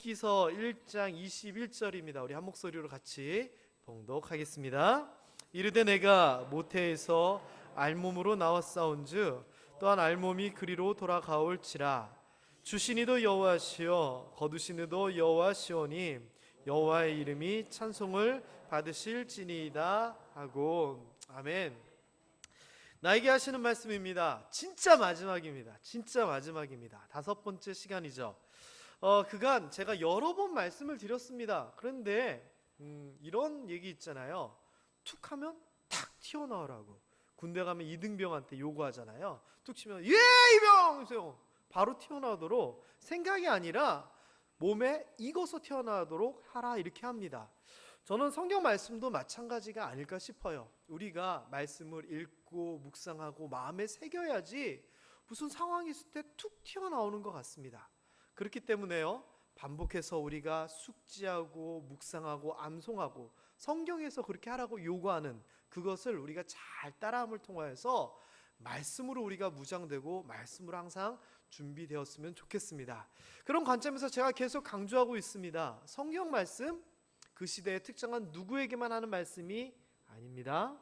욥기서 1장 21절입니다. 우리 한 목소리로 같이 봉독하겠습니다. 이르되 내가 모태에서 알몸으로 나왔사온즉 또한 알몸이 그리로 돌아가올지라. 주시니도 여호와시요 거두시니도 여호와시오니 여호와의 이름이 찬송을 받으실지니이다 하고. 아멘. 나에게 하시는 말씀입니다. 진짜 마지막입니다. 진짜 마지막입니다. 5번째 시간이죠. 그간 제가 여러 번 말씀을 드렸습니다. 그런데 이런 얘기 있잖아요. 툭 하면 탁 튀어나오라고. 군대 가면 이등병한테 요구하잖아요. 툭 치면 예 이병! 바로 튀어나오도록, 생각이 아니라 몸에 익어서 튀어나오도록 하라, 이렇게 합니다. 저는 성경 말씀도 마찬가지가 아닐까 싶어요. 우리가 말씀을 읽고 묵상하고 마음에 새겨야지 무슨 상황이 있을 때 툭 튀어나오는 것 같습니다. 그렇기 때문에요, 반복해서 우리가 숙지하고 묵상하고 암송하고 성경에서 그렇게 하라고 요구하는 그것을 우리가 잘 따라함을 통하여서 말씀으로 우리가 무장되고 말씀으로 항상 준비되었으면 좋겠습니다. 그런 관점에서 제가 계속 강조하고 있습니다. 성경 말씀, 그 시대에 특정한 누구에게만 하는 말씀이 아닙니다.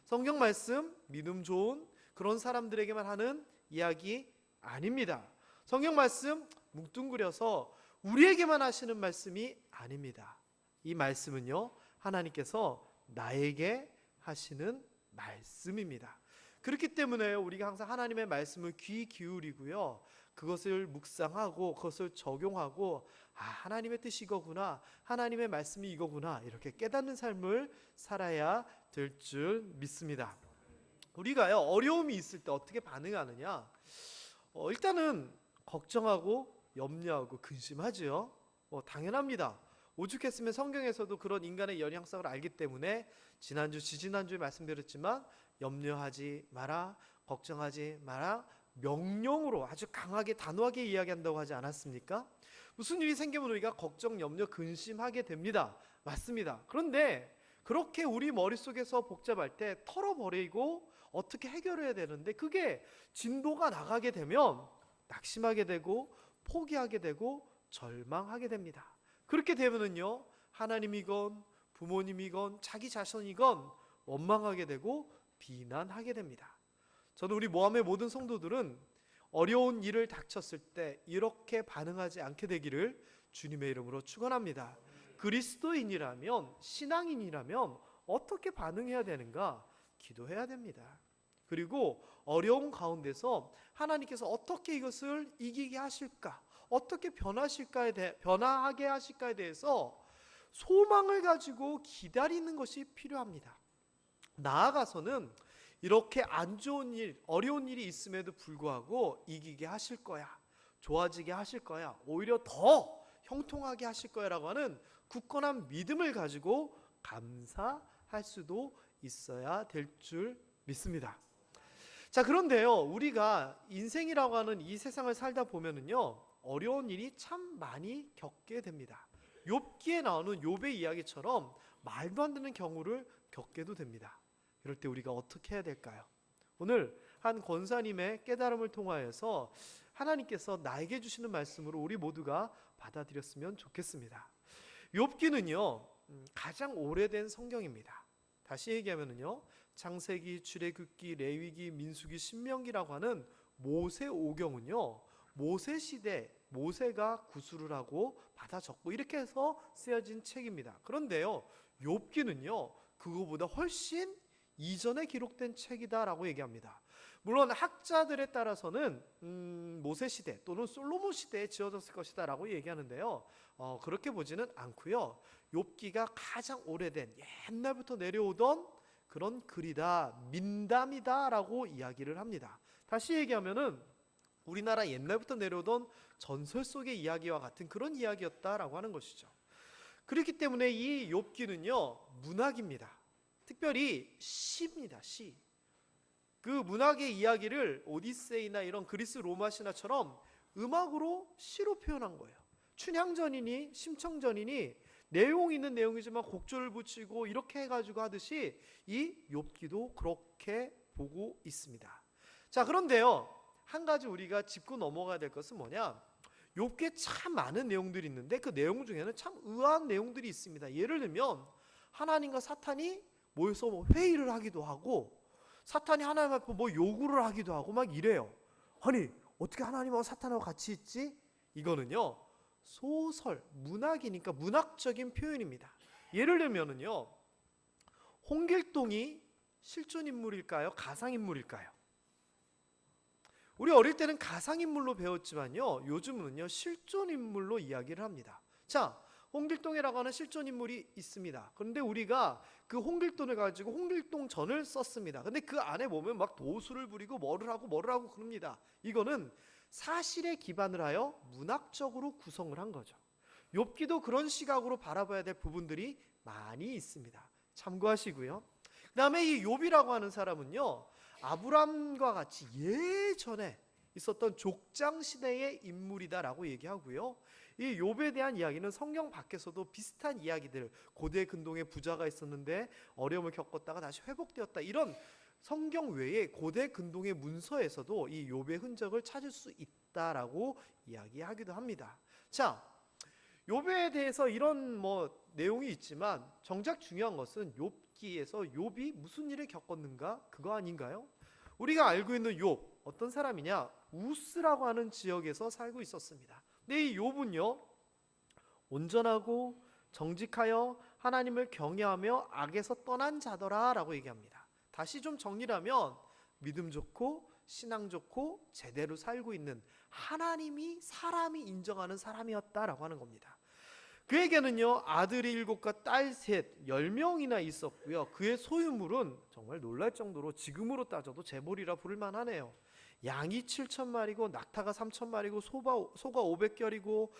성경 말씀, 믿음 좋은 그런 사람들에게만 하는 이야기 아닙니다. 성경 말씀 뭉뚱그려서 우리에게만 하시는 말씀이 아닙니다. 이 말씀은요, 하나님께서 나에게 하시는 말씀입니다. 그렇기 때문에 우리가 항상 하나님의 말씀을 귀 기울이고요, 그것을 묵상하고 그것을 적용하고, 하나님의 뜻이 이거구나, 하나님의 말씀이 이거구나, 이렇게 깨닫는 삶을 살아야 될 줄 믿습니다. 우리가요, 어려움이 있을 때 어떻게 반응하느냐, 일단은 걱정하고 염려하고 근심하죠. 당연합니다. 오죽했으면 성경에서도 그런 인간의 연약성을 알기 때문에 지난주, 지지난주에 말씀드렸지만 염려하지 마라, 걱정하지 마라, 명령으로 아주 강하게 단호하게 이야기한다고 하지 않았습니까? 무슨 일이 생기면 우리가 걱정, 염려, 근심하게 됩니다. 맞습니다. 그런데 그렇게 우리 머릿속에서 복잡할 때 털어버리고 어떻게 해결해야 되는데, 그게 진도가 나가게 되면 낙심하게 되고 포기하게 되고 절망하게 됩니다. 그렇게 되면은요, 하나님이건 부모님이건 자기 자신이건 원망하게 되고 비난하게 됩니다. 저는 우리 모함의 모든 성도들은 어려운 일을 닥쳤을 때 이렇게 반응하지 않게 되기를 주님의 이름으로 축원합니다. 그리스도인이라면, 신앙인이라면 어떻게 반응해야 되는가? 기도해야 됩니다. 그리고 어려운 가운데서 하나님께서 어떻게 이것을 이기게 하실까, 어떻게 변화하게 하실까에 대해서 소망을 가지고 기다리는 것이 필요합니다. 나아가서는 이렇게 안 좋은 일, 어려운 일이 있음에도 불구하고 이기게 하실 거야, 좋아지게 하실 거야, 오히려 더 형통하게 하실 거야 라고 하는 굳건한 믿음을 가지고 감사할 수도 있어야 될 줄 믿습니다. 자, 그런데요, 우리가 인생이라고 하는 이 세상을 살다 보면은요, 어려운 일이 참 많이 겪게 됩니다. 욥기에 나오는 욥의 이야기처럼 말도 안 되는 경우를 겪게도 됩니다. 이럴 때 우리가 어떻게 해야 될까요? 오늘 한 권사님의 깨달음을 통하여서 하나님께서 나에게 주시는 말씀으로 우리 모두가 받아들였으면 좋겠습니다. 욥기는요, 가장 오래된 성경입니다. 다시 얘기하면요, 창세기, 출애굽기, 레위기, 민수기, 신명기라고 하는 모세 5경은요, 모세 시대 모세가 구술을 하고 받아 적고 이렇게 해서 쓰여진 책입니다. 그런데요, 욥기는요, 그거보다 훨씬 이전에 기록된 책이다라고 얘기합니다. 물론 학자들에 따라서는 모세 시대 또는 솔로몬 시대에 지어졌을 것이다 라고 얘기하는데요, 그렇게 보지는 않고요, 욥기가 가장 오래된, 옛날부터 내려오던 그런 글이다, 민담이다 라고 이야기를 합니다. 다시 얘기하면은 우리나라 옛날부터 내려오던 전설 속의 이야기와 같은 그런 이야기였다라고 하는 것이죠. 그렇기 때문에 이 욥기는요, 문학입니다. 특별히 시입니다. 시. 그 문학의 이야기를 오디세이나 이런 그리스 로마 신화처럼 음악으로 시로 표현한 거예요. 춘향전이니 심청전이니 내용 있는 내용이지만 곡조를 붙이고 이렇게 해가지고 하듯이 이 욥기도 그렇게 보고 있습니다. 자, 그런데요, 한 가지 우리가 짚고 넘어가야 될 것은 뭐냐, 욥기에 참 많은 내용들이 있는데 그 내용 중에는 참 의아한 내용들이 있습니다. 예를 들면 하나님과 사탄이 모여서 뭐 회의를 하기도 하고, 사탄이 하나님 앞에 뭐 요구를 하기도 하고 막 이래요. 아니 어떻게 하나님하고 사탄하고 같이 있지? 이거는요 소설, 문학이니까 문학적인 표현입니다. 예를 들면은요, 홍길동이 실존인물일까요? 가상인물일까요? 우리 어릴 때는 가상인물로 배웠지만요, 요즘은요 실존인물로 이야기를 합니다. 자, 홍길동이라고 하는 실존인물이 있습니다. 그런데 우리가 그 홍길동을 가지고 홍길동전을 썼습니다. 근데 그 안에 보면 막 도수를 부리고 뭐를 하고 그럽니다. 이거는 사실에 기반을 하여 문학적으로 구성을 한 거죠. 욥기도 그런 시각으로 바라봐야 될 부분들이 많이 있습니다. 참고하시고요. 그 다음에 이 욥이라고 하는 사람은요, 아브람과 같이 예전에 있었던 족장 시대의 인물이다라고 얘기하고요. 이 욥에 대한 이야기는 성경 밖에서도 비슷한 이야기들, 고대 근동에 부자가 있었는데 어려움을 겪었다가 다시 회복되었다, 이런 성경 외에 고대 근동의 문서에서도 이 욥의 흔적을 찾을 수 있다라고 이야기하기도 합니다. 자, 욥에 대해서 이런 뭐 내용이 있지만 정작 중요한 것은 욥기에서 욥이 무슨 일을 겪었는가, 그거 아닌가요? 우리가 알고 있는 욥, 어떤 사람이냐? 우스라고 하는 지역에서 살고 있었습니다. 근데 이 욥은요, 온전하고 정직하여 하나님을 경외하며 악에서 떠난 자더라 라고 얘기합니다. 다시 좀 정리를 하면 믿음 좋고 신앙 좋고 제대로 살고 있는, 하나님이 사람이 인정하는 사람이었다라고 하는 겁니다. 그에게는요 아들이 7과 딸 셋, 10명이나 있었고요. 그의 소유물은 정말 놀랄 정도로 지금으로 따져도 재벌이라 부를 만하네요. 양이 7,000마리고 낙타가 3,000마리고 소가 500결이고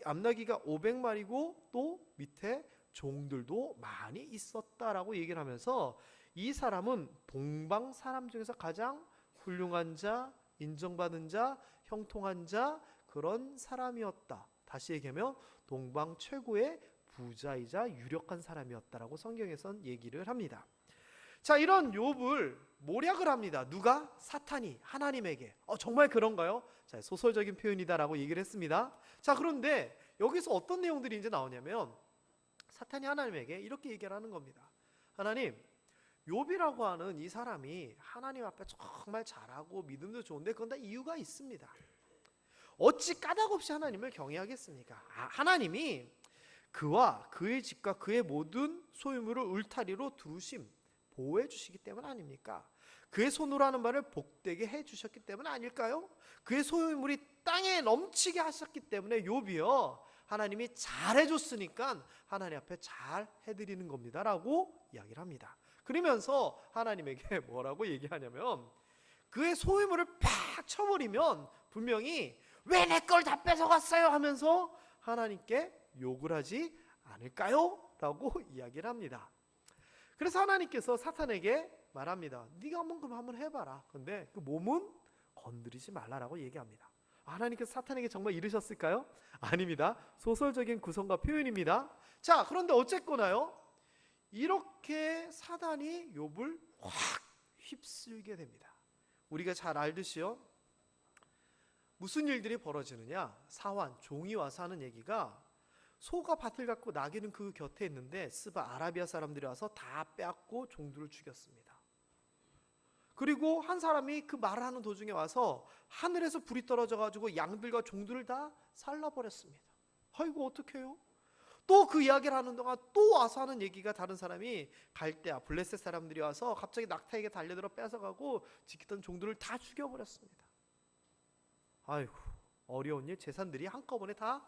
암나귀가 500마리고 또 밑에 종들도 많이 있었다라고 얘기를 하면서 이 사람은 동방 사람 중에서 가장 훌륭한 자, 인정받은 자, 형통한 자, 그런 사람이었다. 다시 얘기하면 동방 최고의 부자이자 유력한 사람이었다라고 성경에선 얘기를 합니다. 자, 이런 욥을 모략을 합니다. 누가? 사탄이 하나님에게. 정말 그런가요? 자, 소설적인 표현이다라고 얘기를 했습니다. 자, 그런데 여기서 어떤 내용들이 이제 나오냐면 사탄이 하나님에게 이렇게 얘기를 하는 겁니다. 하나님, 욥이라고 하는 이 사람이 하나님 앞에 정말 잘하고 믿음도 좋은데 그건 다 이유가 있습니다. 어찌 까닭없이 하나님을 경외하겠습니까? 하나님이 그와 그의 집과 그의 모든 소유물을 울타리로 두루심 보호해 주시기 때문 아닙니까? 그의 손으로 하는 말을 복되게 해 주셨기 때문 아닐까요? 그의 소유물이 땅에 넘치게 하셨기 때문에 욥이요, 하나님이 잘해 줬으니까 하나님 앞에 잘 해드리는 겁니다 라고 이야기를 합니다. 그러면서 하나님에게 뭐라고 얘기하냐면, 그의 소유물을 팍 쳐버리면 분명히 왜 내 걸 다 뺏어갔어요 하면서 하나님께 욕을 하지 않을까요? 라고 이야기를 합니다. 그래서 하나님께서 사탄에게 말합니다. 네가 한번 해봐라. 근데 그 몸은 건드리지 말라라고 얘기합니다. 하나님께서 사탄에게 정말 이르셨을까요? 아닙니다. 소설적인 구성과 표현입니다. 자, 그런데 어쨌거나요, 이렇게 사단이 욥을 확 휩쓸게 됩니다. 우리가 잘 알듯이요, 무슨 일들이 벌어지느냐, 사환, 종이 와서 하는 얘기가, 소가 밭을 갖고 나귀는 그 곁에 있는데 스바 아라비아 사람들이 와서 다 빼앗고 종들을 죽였습니다. 그리고 한 사람이 그 말을 하는 도중에 와서 하늘에서 불이 떨어져 가지고 양들과 종들을 다 살라버렸습니다. 아이고 어떡해요? 또 그 이야기를 하는 동안 또 와서 하는 얘기가, 다른 사람이 갈대아 블레셋 사람들이 와서 갑자기 낙타에게 달려들어 뺏어가고 지키던 종들을 다 죽여버렸습니다. 아이고 어려운 일, 재산들이 한꺼번에 다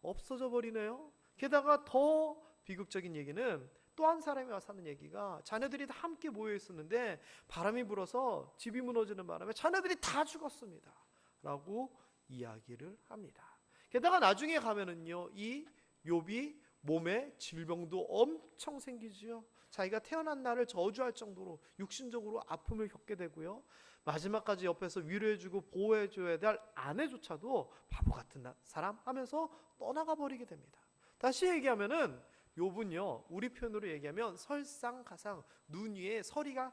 없어져 버리네요. 게다가 더 비극적인 얘기는 또 한 사람이 와서 하는 얘기가, 자녀들이 다 함께 모여 있었는데 바람이 불어서 집이 무너지는 바람에 자녀들이 다 죽었습니다 라고 이야기를 합니다. 게다가 나중에 가면은요, 이 욥이 몸에 질병도 엄청 생기지요. 자기가 태어난 날을 저주할 정도로 육신적으로 아픔을 겪게 되고요, 마지막까지 옆에서 위로해주고 보호해줘야 될 아내조차도 바보 같은 사람 하면서 떠나가 버리게 됩니다. 다시 얘기하면은 욥은요, 우리 표현으로 얘기하면 설상가상, 눈 위에 서리가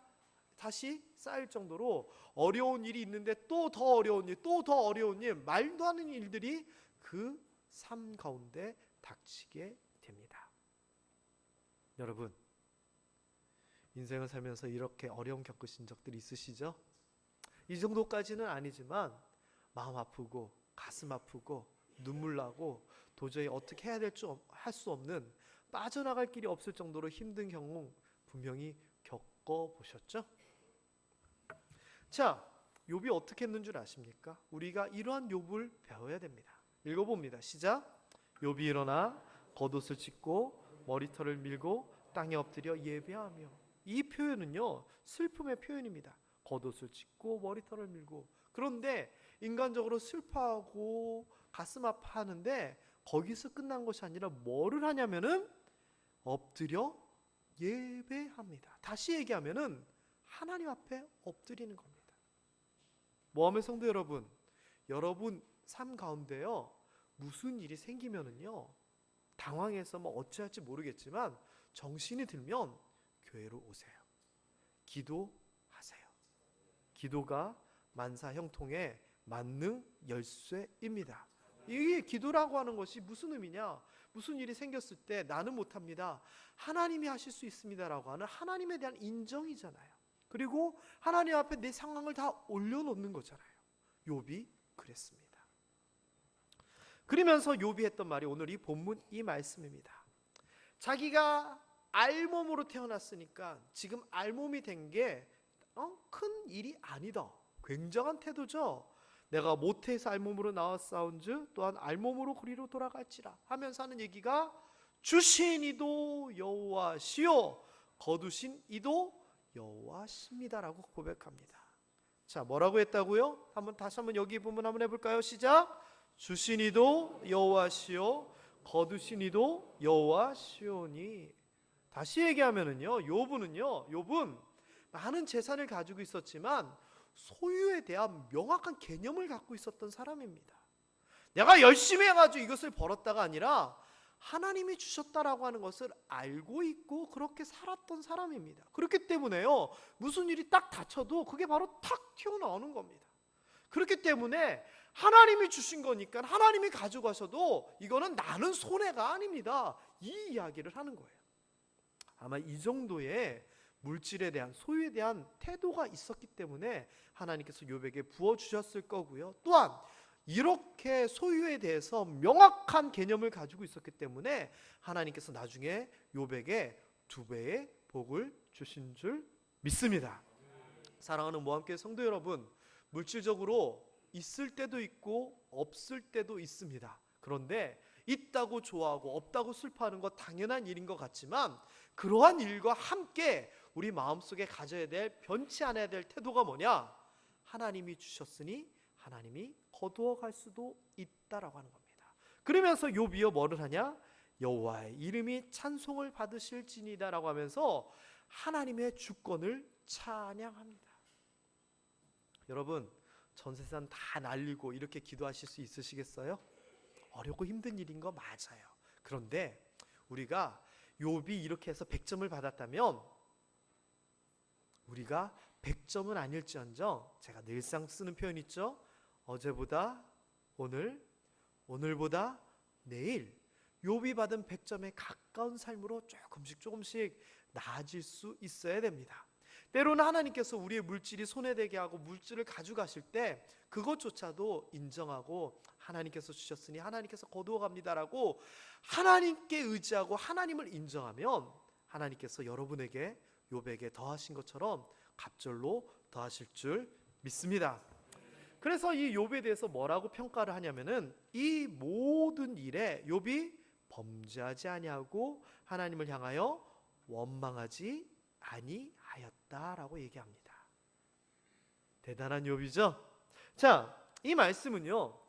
다시 쌓일 정도로 어려운 일이 있는데 또 더 어려운 일, 또 더 어려운 일, 말도 안 되는 일들이 그 삶 가운데 닥치게 됩니다. 여러분, 인생을 살면서 이렇게 어려움 겪으신 적들이 있으시죠? 이 정도까지는 아니지만 마음 아프고 가슴 아프고 눈물 나고 도저히 어떻게 해야 될지 할 수 없는, 빠져나갈 길이 없을 정도로 힘든 경우 분명히 겪어보셨죠? 자, 욥이 어떻게 했는 줄 아십니까? 우리가 이러한 욥을 배워야 됩니다. 읽어봅니다. 시작. 욥이 일어나 겉옷을 찢고 머리털을 밀고 땅에 엎드려 예배하며. 이 표현은요, 슬픔의 표현입니다. 겉옷을 찢고 머리털을 밀고. 그런데 인간적으로 슬퍼하고 가슴 아파하는데 거기서 끝난 것이 아니라 뭐를 하냐면은 엎드려 예배합니다. 다시 얘기하면은 하나님 앞에 엎드리는 겁니다. 모함의 성도 여러분, 여러분 삶 가운데요, 무슨 일이 생기면은요, 당황해서 뭐 어찌할지 모르겠지만 정신이 들면 교회로 오세요. 기도하세요. 기도가 만사 형통의 만능 열쇠입니다. 이게 기도라고 하는 것이 무슨 의미냐? 무슨 일이 생겼을 때 나는 못합니다, 하나님이 하실 수 있습니다라고 하는 하나님에 대한 인정이잖아요. 그리고 하나님 앞에 내 상황을 다 올려놓는 거잖아요. 욥이 그랬습니다. 그러면서 욥이 했던 말이 오늘 이 본문 이 말씀입니다. 자기가 알몸으로 태어났으니까 지금 알몸이 된 게 큰 일이 아니다, 굉장한 태도죠. 내가 모태에서 알몸으로 나왔사온즉 또한 알몸으로 그리로 돌아갈지라 하면서 하는 얘기가, 주신 이도 여호와시요 거두신 이도 여호와십니다라고 고백합니다. 자, 뭐라고 했다고요? 다시 한번 여기 부분 한번 해볼까요? 시작. 주신 이도 여호와시요 거두신 이도 여호와시오니. 다시 얘기하면은요, 욥은 많은 재산을 가지고 있었지만 소유에 대한 명확한 개념을 갖고 있었던 사람입니다. 내가 열심히 해가지고 이것을 벌었다가 아니라 하나님이 주셨다라고 하는 것을 알고 있고 그렇게 살았던 사람입니다. 그렇기 때문에요, 무슨 일이 딱 닥쳐도 그게 바로 탁 튀어나오는 겁니다. 그렇기 때문에 하나님이 주신 거니까 하나님이 가져가셔도 이거는 나는 손해가 아닙니다, 이 이야기를 하는 거예요. 아마 이 정도의 물질에 대한, 소유에 대한 태도가 있었기 때문에 하나님께서 욥에게 부어주셨을 거고요. 또한 이렇게 소유에 대해서 명확한 개념을 가지고 있었기 때문에 하나님께서 나중에 욥에게 2배의 복을 주신 줄 믿습니다. 사랑하는 모함교회 성도 여러분, 물질적으로 있을 때도 있고 없을 때도 있습니다. 그런데 있다고 좋아하고 없다고 슬퍼하는 것 당연한 일인 것 같지만, 그러한 일과 함께 우리 마음속에 가져야 될, 변치 않아야 될 태도가 뭐냐? 하나님이 주셨으니 하나님이 거두어 갈 수도 있다라고 하는 겁니다. 그러면서 욥이여 뭐를 하냐? 여호와의 이름이 찬송을 받으실지니다라고 하면서 하나님의 주권을 찬양합니다. 여러분, 전 세상 다 날리고 이렇게 기도하실 수 있으시겠어요? 어렵고 힘든 일인 거 맞아요. 그런데 우리가 욥이 이렇게 해서 100점을 받았다면 우리가 100점은 아닐지언정, 제가 늘상 쓰는 표현 있죠? 어제보다 오늘, 오늘보다 내일, 욥이 받은 100점에 가까운 삶으로 조금씩 나아질 수 있어야 됩니다. 때로는 하나님께서 우리의 물질이 손해되게 하고 물질을 가져가실 때 그것조차도 인정하고 하나님께서 주셨으니 하나님께서 거두어 갑니다라고 하나님께 의지하고 하나님을 인정하면 하나님께서 여러분에게, 욥에게 더하신 것처럼 갑절로 더하실 줄 믿습니다. 그래서 이 욥에 대해서 뭐라고 평가를 하냐면은, 이 모든 일에 욥이 범죄하지 아니하고 하나님을 향하여 원망하지 아니하였다라고 얘기합니다. 대단한 욥이죠? 자, 이 말씀은요,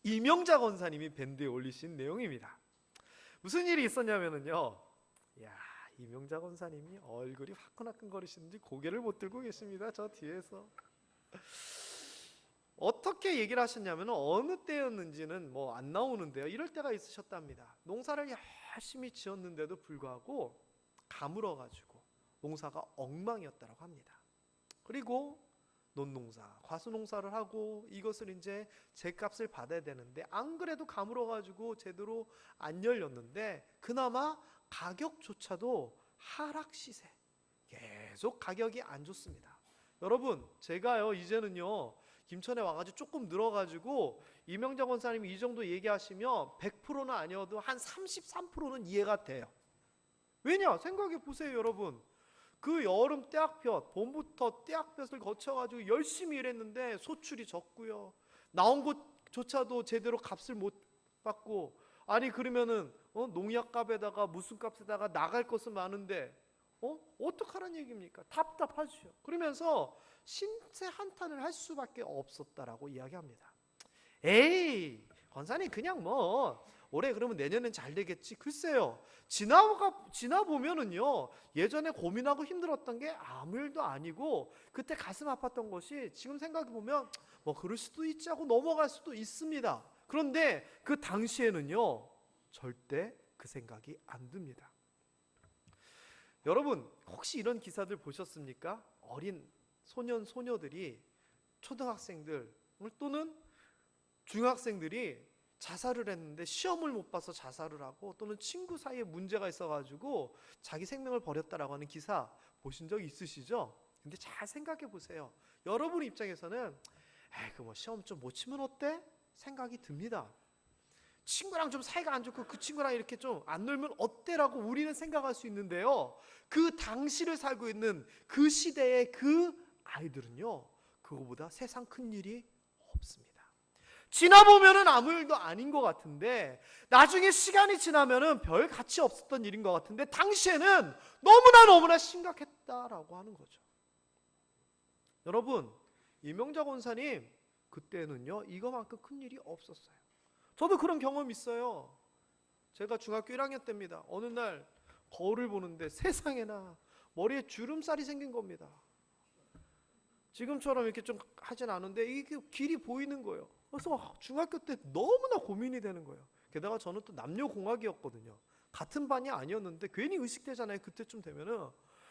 이명자 권사님이 밴드에 올리신 내용입니다. 무슨 일이 있었냐면은요, 이명자 권사님이 얼굴이 화끈화끈거리시는지 고개를 못 들고 계십니다. 저 뒤에서. 어떻게 얘기를 하셨냐면, 어느 때였는지는 뭐 안 나오는데요, 이럴 때가 있으셨답니다. 농사를 열심히 지었는데도 불구하고 가물어가지고 농사가 엉망이었다고 합니다. 그리고 논농사, 과수농사를 하고 이것을 이제 제값을 받아야 되는데 안 그래도 가물어가지고 제대로 안 열렸는데 그나마 가격조차도 하락 시세, 계속 가격이 안 좋습니다. 여러분, 제가요 이제는요 김천에 와가지고 조금 늘어가지고 이명자 권사님이 이 정도 얘기하시면 100%는 아니어도 한 33%는 이해가 돼요. 왜냐? 생각해 보세요 여러분. 그 여름 떼학볕, 봄부터 떼학볕을 거쳐가지고 열심히 일했는데 소출이 적고요, 나온 것조차도 제대로 값을 못 받고, 아니 그러면은 농약값에다가 무슨 값에다가 나갈 것은 많은데 어떡하란 얘기입니까? 답답하죠. 그러면서 신세 한탄을 할 수밖에 없었다라고 이야기합니다. 에이 권사님 그냥 뭐 올해 그러면 내년엔 잘 되겠지. 글쎄요, 지나보면은요 예전에 고민하고 힘들었던 게 아무 일도 아니고 그때 가슴 아팠던 것이 지금 생각해보면 뭐 그럴 수도 있지 하고 넘어갈 수도 있습니다. 그런데 그 당시에는요 절대 그 생각이 안 듭니다. 여러분 혹시 이런 기사들 보셨습니까? 어린 소년 소녀들이, 초등학생들 또는 중학생들이 자살을 했는데 시험을 못 봐서 자살을 하고, 또는 친구 사이에 문제가 있어가지고 자기 생명을 버렸다라고 하는 기사 보신 적 있으시죠? 근데 잘 생각해 보세요. 여러분 입장에서는 그 뭐 시험 좀 못 치면 어때? 생각이 듭니다. 친구랑 좀 사이가 안 좋고 그 친구랑 이렇게 좀 안 놀면 어때라고 우리는 생각할 수 있는데요, 그 당시를 살고 있는 그 시대의 그 아이들은요 그거보다 세상 큰 일이 없습니다. 지나보면은 아무 일도 아닌 것 같은데 나중에 시간이 지나면은 별 가치 없었던 일인 것 같은데 당시에는 너무나 심각했다라고 하는 거죠. 여러분, 이명자 권사님 그때는요 이거만큼 큰 일이 없었어요. 저도 그런 경험 있어요. 제가 중학교 1학년 때입니다. 어느 날 거울을 보는데 세상에나 머리에 주름살이 생긴 겁니다. 지금처럼 이렇게 좀 하진 않은데 이게 길이 보이는 거예요. 그래서 중학교 때 너무나 고민이 되는 거예요. 게다가 저는 또 남녀공학이었거든요. 같은 반이 아니었는데 괜히 의식되잖아요, 그때쯤 되면은.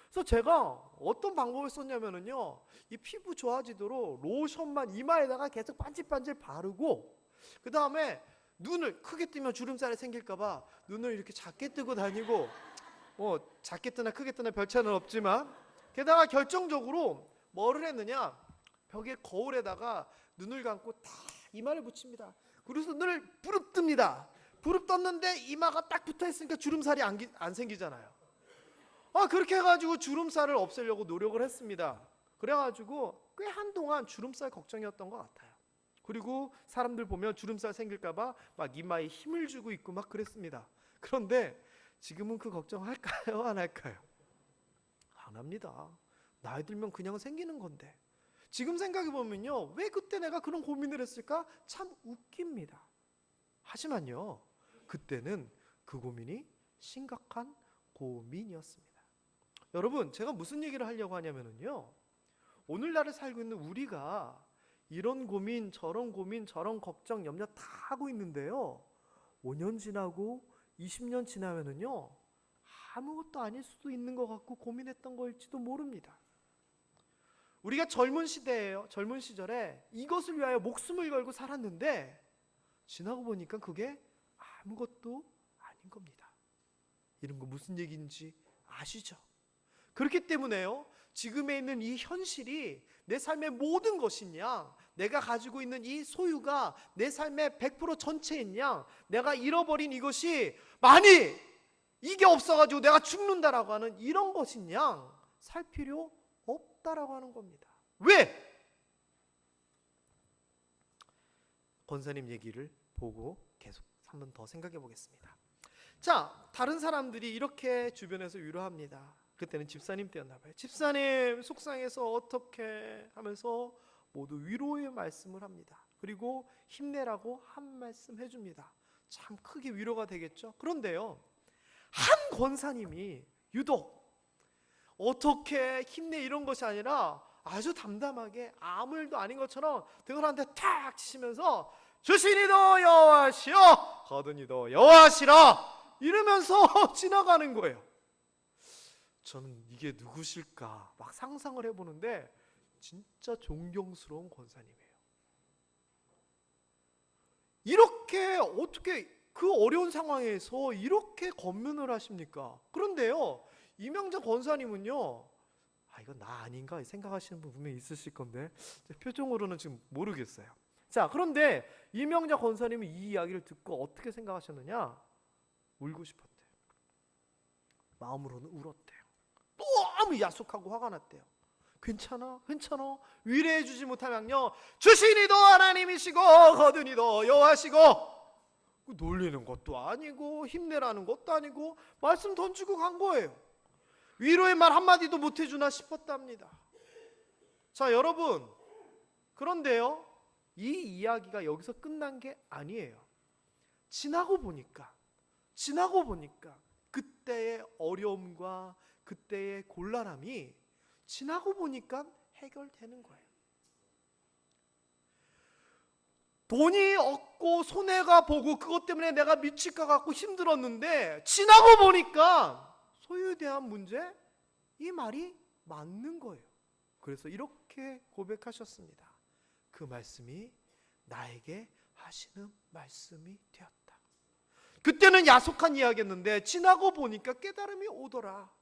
그래서 제가 어떤 방법을 썼냐면은요, 이 피부 좋아지도록 로션만 이마에다가 계속 반질반질 바르고, 그 다음에 눈을 크게 뜨면 주름살이 생길까봐 눈을 이렇게 작게 뜨고 다니고, 작게 뜨나 크게 뜨나 별 차이는 없지만, 게다가 결정적으로 뭐를 했느냐, 벽에 거울에다가 눈을 감고 딱 이마를 붙입니다. 그래서 눈을 부릅뜹니다. 부릅떴는데 이마가 딱 붙어있으니까 주름살이 안 생기잖아요. 그렇게 해가지고 주름살을 없애려고 노력을 했습니다. 그래가지고 꽤 한동안 주름살 걱정이었던 것 같아요. 그리고 사람들 보면 주름살 생길까봐 막 이마에 힘을 주고 있고 막 그랬습니다. 그런데 지금은 그 걱정 할까요? 안 할까요? 안 합니다. 나이 들면 그냥 생기는 건데. 지금 생각해보면요, 왜 그때 내가 그런 고민을 했을까? 참 웃깁니다. 하지만요, 그때는 그 고민이 심각한 고민이었습니다. 여러분, 제가 무슨 얘기를 하려고 하냐면요, 오늘날을 살고 있는 우리가 이런 고민, 저런 걱정, 염려 다 하고 있는데요, 5년 지나고 20년 지나면은요 아무것도 아닐 수도 있는 것 같고 고민했던 거일지도 모릅니다. 우리가 젊은 시대예요. 젊은 시절에 이것을 위하여 목숨을 걸고 살았는데 지나고 보니까 그게 아무것도 아닌 겁니다. 이런 거 무슨 얘기인지 아시죠? 그렇기 때문에요, 지금에 있는 이 현실이 내 삶의 모든 것인 양, 내가 가지고 있는 이 소유가 내 삶의 100% 전체인 양, 내가 잃어버린 이것이 만일 이게 없어가지고 내가 죽는다라고 하는 이런 것인 양 살 필요 없다라고 하는 겁니다. 왜? 권사님 얘기를 보고 계속 한 번 더 생각해 보겠습니다. 자, 다른 사람들이 이렇게 주변에서 위로합니다. 그때는 집사님 때였나 봐요. 집사님 속상해서 어떻게 하면서 모두 위로의 말씀을 합니다. 그리고 힘내라고 한 말씀 해줍니다. 참 크게 위로가 되겠죠. 그런데요, 한 권사님이 유독 어떻게 힘내 이런 것이 아니라 아주 담담하게 아무 일도 아닌 것처럼 등을 한 대 탁 치시면서 주시니도 여호와시여 거두니도 여호와시라 이러면서 지나가는 거예요. 저는 이게 누구실까 막 상상을 해보는데 진짜 존경스러운 권사님이에요. 이렇게 어떻게 그 어려운 상황에서 이렇게 권면을 하십니까? 그런데요, 이명자 권사님은요, 이건 나 아닌가 생각하시는 분 분명히 있으실 건데 표정으로는 지금 모르겠어요. 자, 그런데 이명자 권사님이 이 이야기를 듣고 어떻게 생각하셨느냐? 울고 싶었대요. 마음으로는 울었대요. 너무 야속하고 화가 났대요. 괜찮아? 괜찮아? 위로해 주지 못하면요, 주신이도 하나님이시고 거두니도 여호와시고, 놀리는 것도 아니고 힘내라는 것도 아니고 말씀 던지고 간 거예요. 위로의 말 한마디도 못 해주나 싶었답니다. 자, 여러분, 그런데요, 이 이야기가 여기서 끝난 게 아니에요. 지나고 보니까 그때의 어려움과 그때의 곤란함이 지나고 보니까 해결되는 거예요. 돈이 없고 손해가 보고 그것 때문에 내가 미칠 것 같고 힘들었는데 지나고 보니까 소유에 대한 문제, 이 말이 맞는 거예요. 그래서 이렇게 고백하셨습니다. 그 말씀이 나에게 하시는 말씀이 되었다. 그때는 야속한 이야기였는데 지나고 보니까 깨달음이 오더라.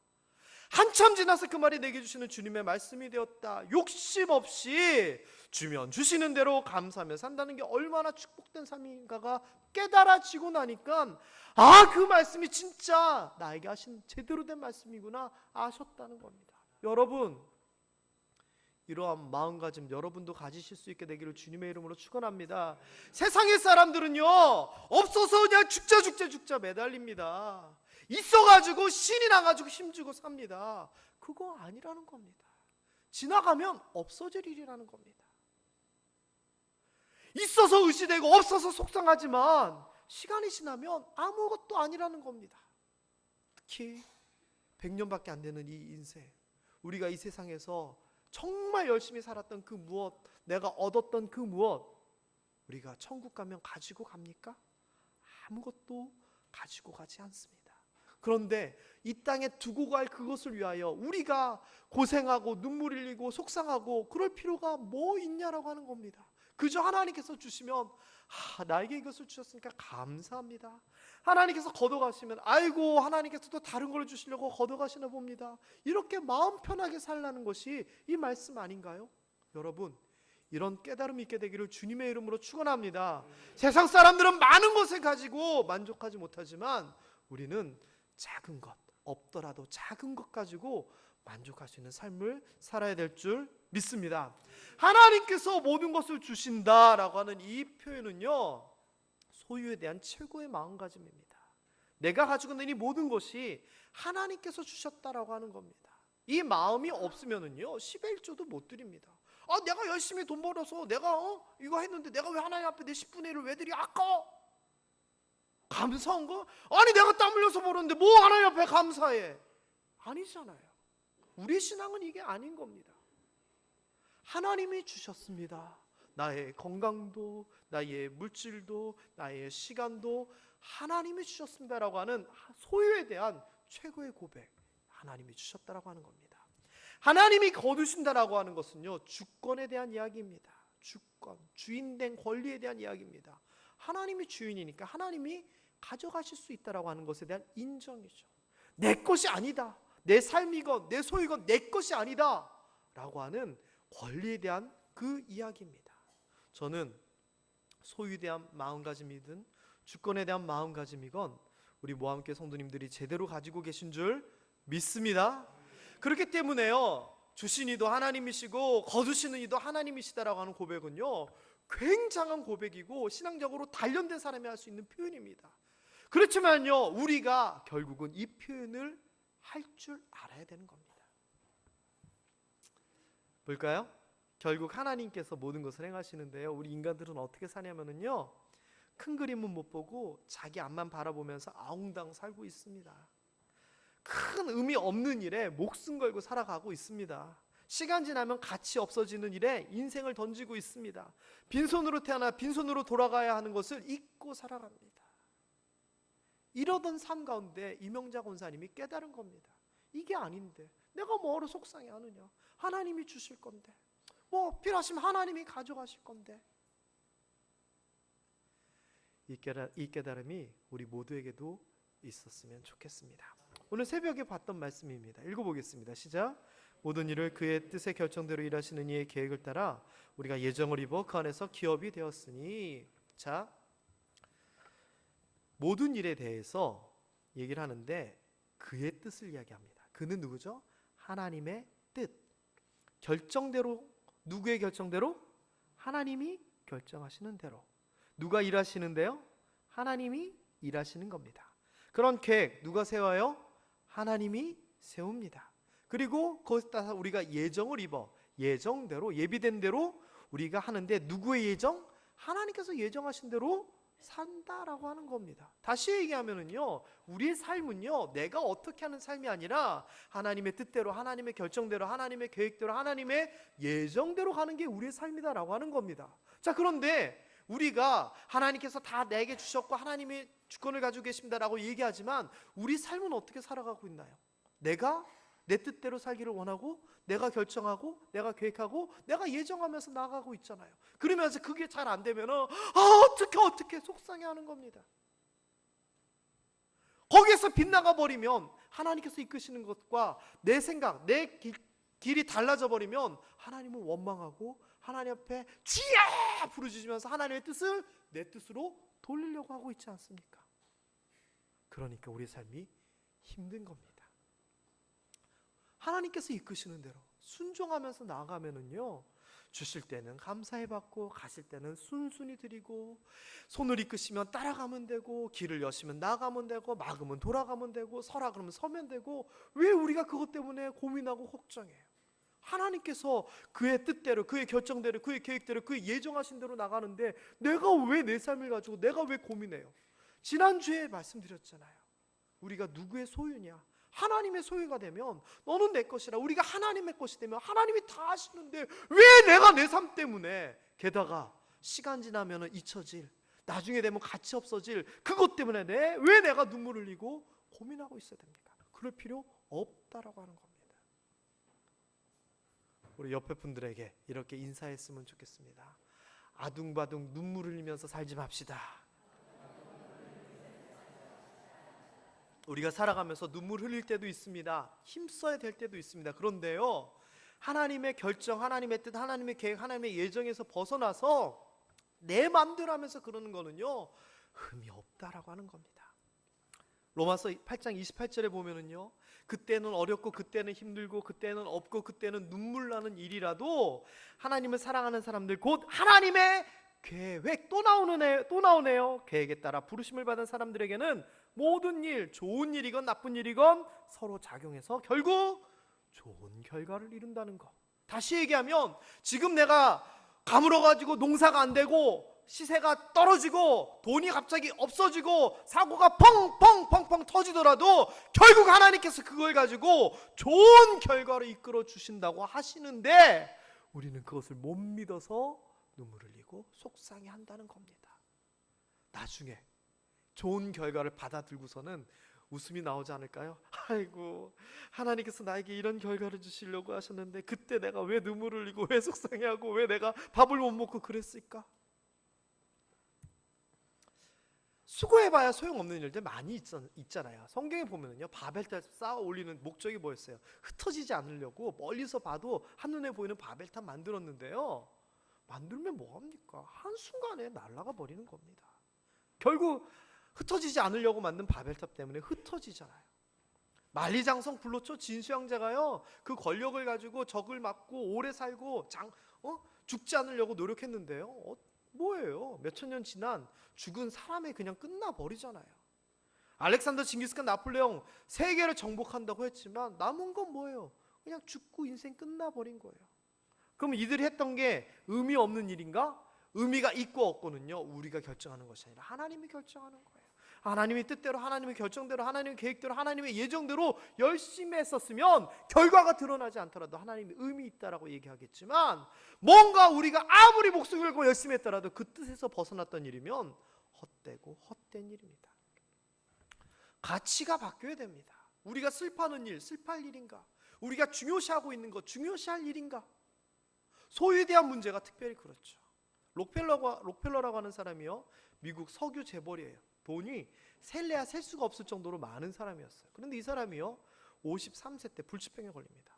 한참 지나서 그 말이 내게 주시는 주님의 말씀이 되었다. 욕심 없이 주면 주시는 대로 감사하며 산다는 게 얼마나 축복된 삶인가가 깨달아지고 나니까, 그 말씀이 진짜 나에게 하신 제대로 된 말씀이구나 아셨다는 겁니다. 여러분, 이러한 마음가짐 여러분도 가지실 수 있게 되기를 주님의 이름으로 축원합니다. 세상의 사람들은요, 없어서 그냥 죽자 매달립니다. 있어가지고 신이 나가지고 힘주고 삽니다. 그거 아니라는 겁니다. 지나가면 없어질 일이라는 겁니다. 있어서 의시되고 없어서 속상하지만 시간이 지나면 아무것도 아니라는 겁니다. 특히 100년밖에 안 되는 이 인생, 우리가 이 세상에서 정말 열심히 살았던 그 무엇, 내가 얻었던 그 무엇, 우리가 천국 가면 가지고 갑니까? 아무것도 가지고 가지 않습니다. 그런데 이 땅에 두고 갈 그것을 위하여 우리가 고생하고 눈물 흘리고 속상하고 그럴 필요가 뭐 있냐라고 하는 겁니다. 그저 하나님께서 주시면 나에게 이것을 주셨으니까 감사합니다. 하나님께서 걷어가시면 아이고 하나님께서 또 다른 걸 주시려고 걷어가시나 봅니다. 이렇게 마음 편하게 살라는 것이 이 말씀 아닌가요? 여러분, 이런 깨달음이 있게 되기를 주님의 이름으로 축원합니다. 세상 사람들은 많은 것을 가지고 만족하지 못하지만 우리는 작은 것, 없더라도 작은 것 가지고 만족할 수 있는 삶을 살아야 될 줄 믿습니다. 하나님께서 모든 것을 주신다라고 하는 이 표현은요, 소유에 대한 최고의 마음가짐입니다. 내가 가지고 있는 이 모든 것이 하나님께서 주셨다라고 하는 겁니다. 이 마음이 없으면은요 10의 1조도 못 드립니다. 내가 열심히 돈 벌어서 내가 이거 했는데 내가 왜 하나님 앞에 내 10분의 1을 왜 드려? 아까워. 감사한 거? 아니 내가 땀 흘려서 벌었는데 뭐 하나님 앞에 감사해? 아니잖아요. 우리 신앙은 이게 아닌 겁니다. 하나님이 주셨습니다. 나의 건강도, 나의 물질도, 나의 시간도 하나님이 주셨습니다라고 하는 소유에 대한 최고의 고백, 하나님이 주셨다라고 하는 겁니다. 하나님이 거두신다라고 하는 것은요 주권에 대한 이야기입니다. 주권, 주인된 권리에 대한 이야기입니다. 하나님이 주인이니까 하나님이 가져가실 수 있다라고 하는 것에 대한 인정이죠. 내 것이 아니다, 내 삶이건 내 소유건 내 것이 아니다 라고 하는 권리에 대한 그 이야기입니다. 저는 소유에 대한 마음가짐이든 주권에 대한 마음가짐이건 우리 모함교회 성도님들이 제대로 가지고 계신 줄 믿습니다. 그렇기 때문에요 주신 이도 하나님이시고 거두시는 이도 하나님이시다라고 하는 고백은요 굉장한 고백이고 신앙적으로 단련된 사람이 할 수 있는 표현입니다. 그렇지만요 우리가 결국은 이 표현을 할 줄 알아야 되는 겁니다. 볼까요? 결국 하나님께서 모든 것을 행하시는데요 우리 인간들은 어떻게 사냐면요 큰 그림은 못 보고 자기 앞만 바라보면서 아웅다웅 살고 있습니다. 큰 의미 없는 일에 목숨 걸고 살아가고 있습니다. 시간 지나면 가치 없어지는 일에 인생을 던지고 있습니다. 빈손으로 태어나 빈손으로 돌아가야 하는 것을 잊고 살아갑니다. 이러던 삶 가운데 이명자 권사님이 깨달은 겁니다. 이게 아닌데 내가 뭐하러 속상해 하느냐, 하나님이 주실 건데 뭐 필요하시면 하나님이 가져가실 건데. 이 깨달음이 우리 모두에게도 있었으면 좋겠습니다. 오늘 새벽에 봤던 말씀입니다. 읽어보겠습니다. 시작. 모든 일을 그의 뜻의 결정대로 일하시는 이의 계획을 따라 우리가 예정을 입어 그 안에서 기업이 되었으니. 자, 모든 일에 대해서 얘기를 하는데 그의 뜻을 이야기합니다. 그는 누구죠? 하나님의 뜻. 결정대로, 누구의 결정대로? 하나님이 결정하시는 대로. 누가 일하시는데요? 하나님이 일하시는 겁니다. 그런 계획 누가 세워요? 하나님이 세웁니다. 그리고 그것에 따라서 우리가 예정을 입어 예정대로, 예비된 대로 우리가 하는데, 누구의 예정? 하나님께서 예정하신 대로 산다라고 하는 겁니다. 다시 얘기하면은요, 우리의 삶은요, 내가 어떻게 하는 삶이 아니라 하나님의 뜻대로, 하나님의 결정대로, 하나님의 계획대로, 하나님의 예정대로 가는 게 우리의 삶이다라고 하는 겁니다. 자, 그런데 우리가 하나님께서 다 내게 주셨고 하나님의 주권을 가지고 계십니다라고 얘기하지만 우리 삶은 어떻게 살아가고 있나요? 내가 내 뜻대로 살기를 원하고, 내가 결정하고, 내가 계획하고, 내가 예정하면서 나아가고 있잖아요. 그러면서 그게 잘 안 되면은 어떻게 속상해하는 겁니다. 거기에서 빗나가 버리면, 하나님께서 이끄시는 것과 내 생각, 내 길이 달라져 버리면 하나님은 원망하고 하나님 앞에 주야 부르짖으면서 하나님의 뜻을 내 뜻으로 돌리려고 하고 있지 않습니까? 그러니까 우리 삶이 힘든 겁니다. 하나님께서 이끄시는 대로 순종하면서 나아가면은요, 주실 때는 감사해 받고, 가실 때는 순순히 드리고, 손을 이끄시면 따라가면 되고, 길을 여시면 나가면 되고, 막으면 돌아가면 되고, 서라 그러면 서면 되고. 왜 우리가 그것 때문에 고민하고 걱정해요? 하나님께서 그의 뜻대로, 그의 결정대로, 그의 계획대로, 그의 예정하신 대로 나가는데 내가 왜 내 삶을 가지고 내가 왜 고민해요? 지난주에 말씀드렸잖아요. 우리가 누구의 소유냐? 하나님의 소유가 되면 너는 내 것이라. 우리가 하나님의 것이 되면 하나님이 다 하시는데 왜 내가 내 삶 때문에, 게다가 시간 지나면 잊혀질, 나중에 되면 가치 없어질 그것 때문에 왜 내가 눈물을 흘리고 고민하고 있어야 됩니까? 그럴 필요 없다라고 하는 겁니다. 우리 옆에 분들에게 이렇게 인사했으면 좋겠습니다. 아둥바둥 눈물 흘리면서 살지 맙시다. 우리가 살아가면서 눈물 흘릴 때도 있습니다. 힘써야 될 때도 있습니다. 그런데요, 하나님의 결정, 하나님의 뜻, 하나님의 계획, 하나님의 예정에서 벗어나서 내 마음대로 하면서 그러는 거는요, 흠이 없다라고 하는 겁니다. 로마서 8장 28절에 보면은요, 그때는 어렵고, 그때는 힘들고, 그때는 없고, 그때는 눈물 나는 일이라도 하나님을 사랑하는 사람들, 곧 하나님의 계획, 또 나오네요. 계획에 따라 부르심을 받은 사람들에게는 모든 일, 좋은 일이건 나쁜 일이건 서로 작용해서 결국 좋은 결과를 이룬다는 거. 다시 얘기하면, 지금 내가 가물어가지고 농사가 안 되고 시세가 떨어지고 돈이 갑자기 없어지고 사고가 펑펑 터지더라도 결국 하나님께서 그걸 가지고 좋은 결과를 이끌어 주신다고 하시는데, 우리는 그것을 못 믿어서 눈물을 흘리고 속상해 한다는 겁니다. 나중에 좋은 결과를 받아들고서는 웃음이 나오지 않을까요? 아이고, 하나님께서 나에게 이런 결과를 주시려고 하셨는데 그때 내가 왜 눈물을 흘리고 왜 속상해하고 왜 내가 밥을 못 먹고 그랬을까? 수고해봐야 소용없는 일들 많이 있잖아요. 성경에 보면요, 바벨탑 쌓아 올리는 목적이 뭐였어요? 흩어지지 않으려고 멀리서 봐도 한눈에 보이는 바벨탑 만들었는데요, 만들면 뭐합니까? 한순간에 날아가 버리는 겁니다. 결국 흩어지지 않으려고 만든 바벨탑 때문에 흩어지잖아요. 만리장성 불로초 진수양제가요, 그 권력을 가지고 적을 막고 오래 살고 죽지 않으려고 노력했는데요, 뭐예요? 몇천 년 지난 죽은 사람에 그냥 끝나버리잖아요. 알렉산더, 징기스칸, 나폴레옹 세계를 정복한다고 했지만 남은 건 뭐예요? 그냥 죽고 인생 끝나버린 거예요. 그럼 이들이 했던 게 의미 없는 일인가? 의미가 있고 없고는요, 우리가 결정하는 것이 아니라 하나님이 결정하는 거예요. 하나님의 뜻대로, 하나님의 결정대로, 하나님의 계획대로, 하나님의 예정대로 열심히 했었으면 결과가 드러나지 않더라도 하나님이 의미 있다라고 얘기하겠지만, 뭔가 우리가 아무리 목숨 걸고 열심히 했더라도 그 뜻에서 벗어났던 일이면 헛되고 헛된 일입니다. 가치가 바뀌어야 됩니다. 우리가 슬퍼하는 일, 슬퍼할 일인가? 우리가 중요시하고 있는 것, 중요시할 일인가? 소유에 대한 문제가 특별히 그렇죠. 록펠러라고 하는 사람이요, 미국 석유 재벌이에요. 돈이 셀래야 셀 수가 없을 정도로 많은 사람이었어요. 그런데 이 사람이요, 53세 때 불치병에 걸립니다.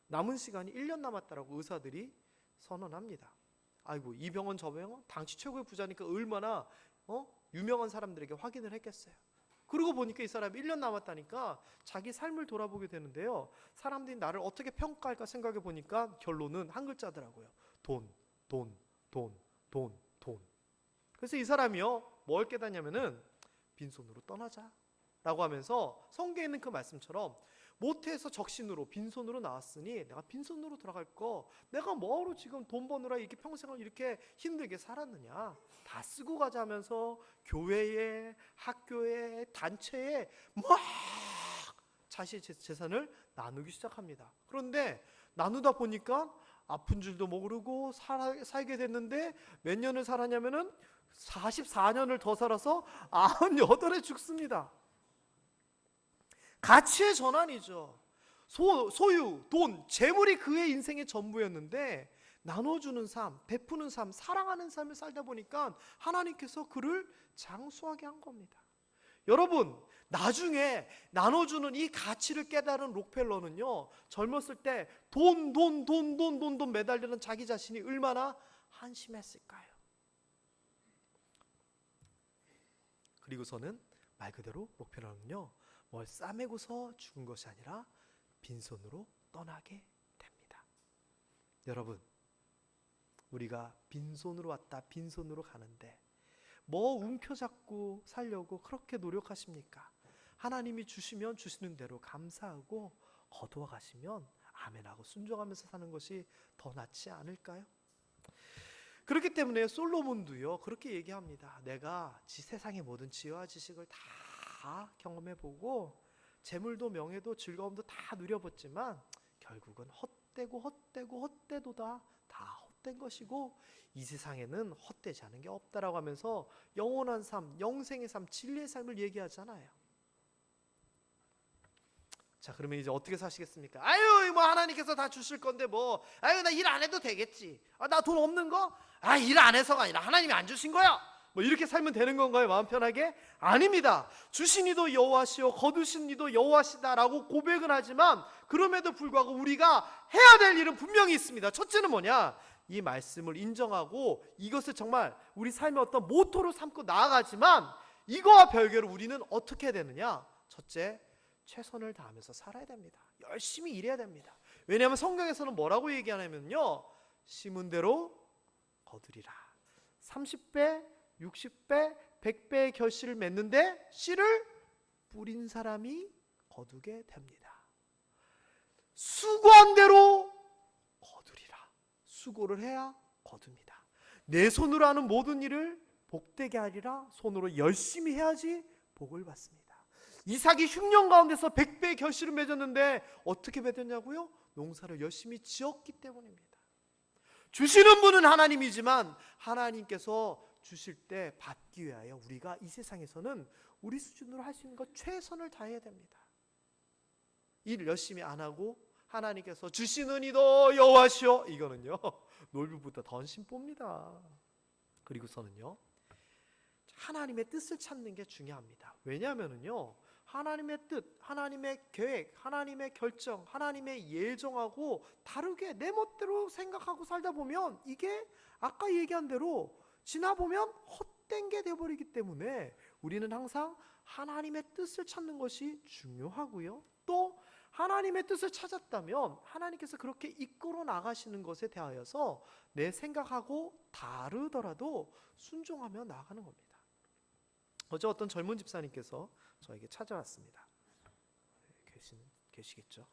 남은 시간이 1년 남았다라고 의사들이 선언합니다. 아이고, 이 병원 저 병원, 당시 최고의 부자니까 얼마나 유명한 사람들에게 확인을 했겠어요. 그러고 보니까 이 사람이 1년 남았다니까 자기 삶을 돌아보게 되는데요, 사람들이 나를 어떻게 평가할까 생각해 보니까 결론은 한 글자더라고요. 돈, 돈, 돈, 돈, 돈. 그래서 이 사람이요, 뭘 깨닫냐면은 빈손으로 떠나자 라고 하면서 성경에 있는 그 말씀처럼 모태에서 적신으로 빈손으로 나왔으니 내가 빈손으로 돌아갈 거, 내가 뭐하러 지금 돈 버느라 이렇게 평생을 이렇게 힘들게 살았느냐, 다 쓰고 가자 하면서 교회에, 학교에, 단체에 막 자신의 재산을 나누기 시작합니다. 그런데 나누다 보니까 아픈 줄도 모르고 살게 됐는데 몇 년을 살았냐면은 44년을 더 살아서 98에 죽습니다. 가치의 전환이죠. 소유, 돈, 재물이 그의 인생의 전부였는데 나눠주는 삶, 베푸는 삶, 사랑하는 삶을 살다 보니까 하나님께서 그를 장수하게 한 겁니다. 여러분, 나중에 나눠주는 이 가치를 깨달은 록펠러는요, 젊었을 때 돈 매달리는 자기 자신이 얼마나 한심했을까요? 그리고서는 말 그대로 록펠러는요, 뭘 싸매고서 죽은 것이 아니라 빈손으로 떠나게 됩니다. 여러분, 우리가 빈손으로 왔다 빈손으로 가는데 뭐 움켜잡고 살려고 그렇게 노력하십니까? 하나님이 주시면 주시는 대로 감사하고 거두어 가시면 아멘하고 순종하면서 사는 것이 더 낫지 않을까요? 그렇기 때문에 솔로몬도요, 그렇게 얘기합니다. 내가 세상의 모든 지혜와 지식을 다 경험해보고 재물도 명예도 즐거움도 다 누려봤지만 결국은 헛되도다. 다 헛된 것이고 이 세상에는 헛되지 않은 게 없다라고 하면서 영원한 삶, 영생의 삶, 진리의 삶을 얘기하잖아요. 자, 그러면 이제 어떻게 사시겠습니까? 아유, 뭐 하나님께서 다 주실 건데 뭐, 아유, 나 일 안 해도 되겠지. 나 돈 없는 거? 일 안 해서가 아니라 하나님이 안 주신 거야. 뭐 이렇게 살면 되는 건가요? 마음 편하게? 아닙니다. 주신 이도 여호와시오 거두신 이도 여호와시다라고 고백은 하지만 그럼에도 불구하고 우리가 해야 될 일은 분명히 있습니다. 첫째는 뭐냐? 이 말씀을 인정하고 이것을 정말 우리 삶의 어떤 모토로 삼고 나아가지만 이거와 별개로 우리는 어떻게 해야 되느냐? 첫째, 최선을 다하면서 살아야 됩니다. 열심히 일해야 됩니다. 왜냐하면 성경에서는 뭐라고 얘기하냐면요, 심은 대로 거두리라. 30배 60배 100배의 결실을 맺는데 씨를 뿌린 사람이 거두게 됩니다. 수고한 대로 거두리라. 수고를 해야 거둡니다. 내 손으로 하는 모든 일을 복되게 하리라. 손으로 열심히 해야지 복을 받습니다. 이삭이 흉년 가운데서 100배의 결실을 맺었는데 어떻게 맺었냐고요? 농사를 열심히 지었기 때문입니다. 주시는 분은 하나님이지만 하나님께서 주실 때 받기 위하여 우리가 이 세상에서는 우리 수준으로 할 수 있는 것 최선을 다해야 됩니다. 일 열심히 안 하고 하나님께서 주시는 이도 여호와시오, 이거는요 놀부부터 던심봅니다. 그리고서는요, 하나님의 뜻을 찾는 게 중요합니다. 왜냐하면요, 하나님의 뜻, 하나님의 계획, 하나님의 결정, 하나님의 예정하고 다르게 내 멋대로 생각하고 살다 보면 이게 아까 얘기한 대로 지나보면 헛된 게 되어버리기 때문에 우리는 항상 하나님의 뜻을 찾는 것이 중요하고요, 또 하나님의 뜻을 찾았다면 하나님께서 그렇게 이끌어 나가시는 것에 대하여서 내 생각하고 다르더라도 순종하며 나아가는 겁니다. 어제 어떤 젊은 집사님께서 저에게 찾아왔습니다. 계시겠죠?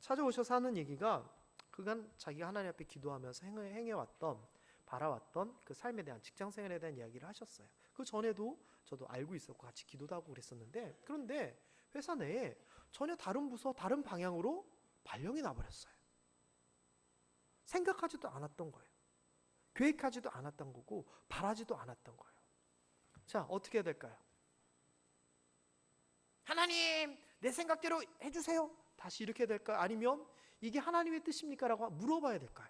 찾아오셔서 하는 얘기가 그간 자기가 하나님 앞에 기도하면서 행해왔던, 바라왔던 그 삶에 대한, 직장생활에 대한 이야기를 하셨어요. 그 전에도 저도 알고 있었고 같이 기도도 하고 그랬었는데, 그런데 회사 내에 전혀 다른 부서, 다른 방향으로 발령이 나버렸어요. 생각하지도 않았던 거예요. 계획하지도 않았던 거고 바라지도 않았던 거예요. 자, 어떻게 해야 될까요? 하나님, 내 생각대로 해주세요. 다시 이렇게 해야 될까요? 아니면 이게 하나님의 뜻입니까? 라고 물어봐야 될까요?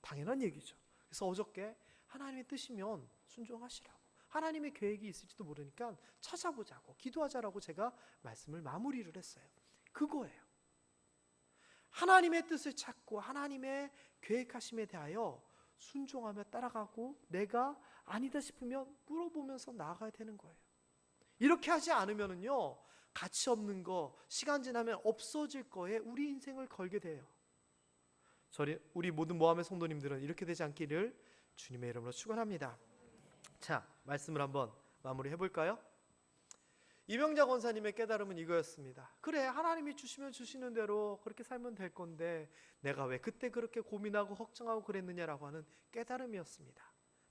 당연한 얘기죠. 그래서 어저께 하나님의 뜻이면 순종하시라고, 하나님의 계획이 있을지도 모르니까 찾아보자고, 기도하자라고 제가 말씀을 마무리를 했어요. 그거예요. 하나님의 뜻을 찾고 하나님의 계획하심에 대하여 순종하며 따라가고, 내가 아니다 싶으면 물어보면서 나아가야 되는 거예요. 이렇게 하지 않으면요, 가치 없는 거, 시간 지나면 없어질 거에 우리 인생을 걸게 돼요. 우리 모든 모함의 성도님들은 이렇게 되지 않기를 주님의 이름으로 축원합니다. 자, 말씀을 한번 마무리 해볼까요? 이명자 권사님의 깨달음은 이거였습니다. 그래, 하나님이 주시면 주시는 대로 그렇게 살면 될 건데 내가 왜 그때 그렇게 고민하고 걱정하고 그랬느냐라고 하는 깨달음이었습니다.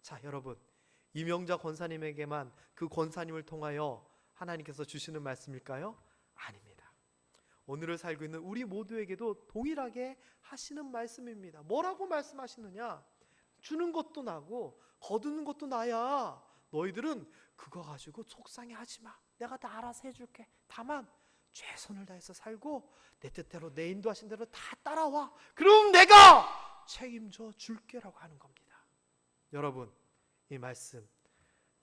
자, 여러분, 이명자 권사님에게만 그 권사님을 통하여 하나님께서 주시는 말씀일까요? 아닙니다. 오늘을 살고 있는 우리 모두에게도 동일하게 하시는 말씀입니다. 뭐라고 말씀하시느냐? 주는 것도 나고 거두는 것도 나야. 너희들은 그거 가지고 속상해하지 마. 내가 다 알아서 해줄게. 다만 최선을 다해서 살고 내 뜻대로, 내 인도하신 대로 다 따라와. 그럼 내가 책임져 줄게라고 하는 겁니다. 여러분, 이 말씀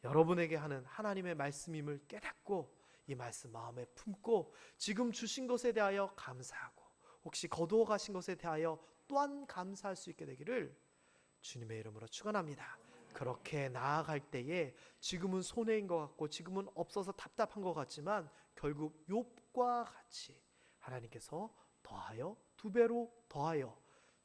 여러분에게 하는 하나님의 말씀임을 깨닫고 이 말씀 마음에 품고 지금 주신 것에 대하여 감사하고, 혹시 거두어 가신 것에 대하여 또한 감사할 수 있게 되기를 주님의 이름으로 축원합니다. 그렇게 나아갈 때에 지금은 손해인 것 같고 지금은 없어서 답답한 것 같지만 결국 욥과 같이 하나님께서 더하여, 두 배로 더하여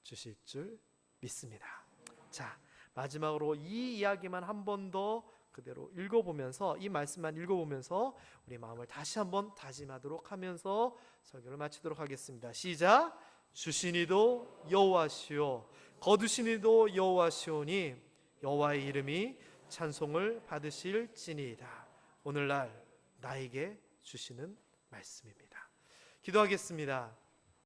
주실 줄 믿습니다. 자, 마지막으로 이 이야기만 한 번 더 그대로 읽어보면서, 이 말씀만 읽어보면서 우리 마음을 다시 한번 다짐하도록 하면서 설교를 마치도록 하겠습니다. 시작. 주신 이도 여호와시오, 거두신 이도 여호와시오니 여호와의 이름이 찬송을 받으실지니이다. 오늘날 나에게 주시는 말씀입니다. 기도하겠습니다.